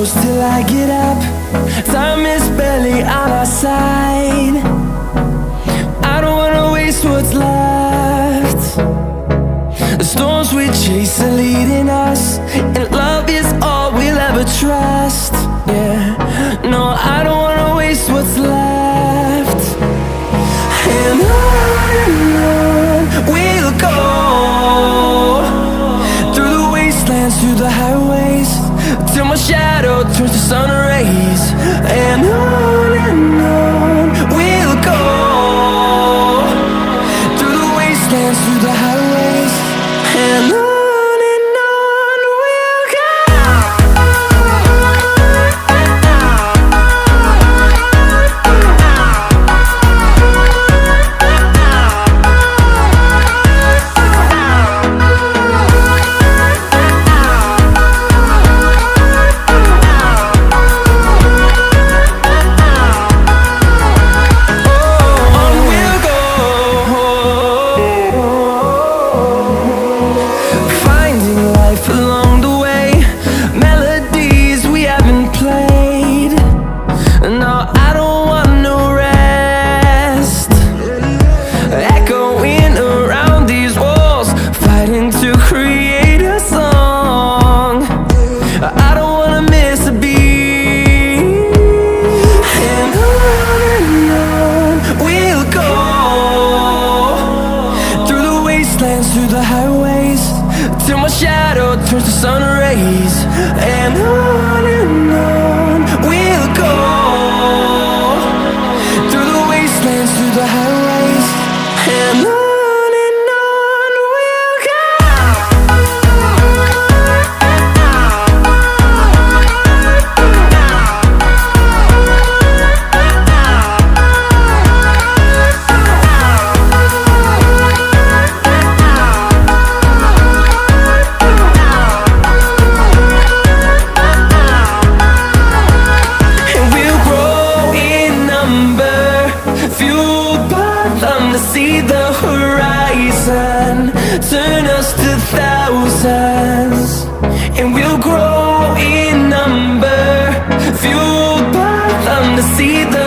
close till I get up. Time is barely on our side. I don't wanna waste what's left. The storms we chase are leading us, and love is all we'll ever trust. Yeah, no, I don't wanna waste what's left. And on we'll go, through the wastelands, through the highways, till my shadow turns to sun rays. And on we'll go, through the wastelands, through the highways, and on we'll go. Through the highways, till my shadow turns to sun rays. And on we'll go, through the wastelands, through the highways, and on we'll go. To see the horizon turn us to thousands, and we'll grow in number, fueled by them to see the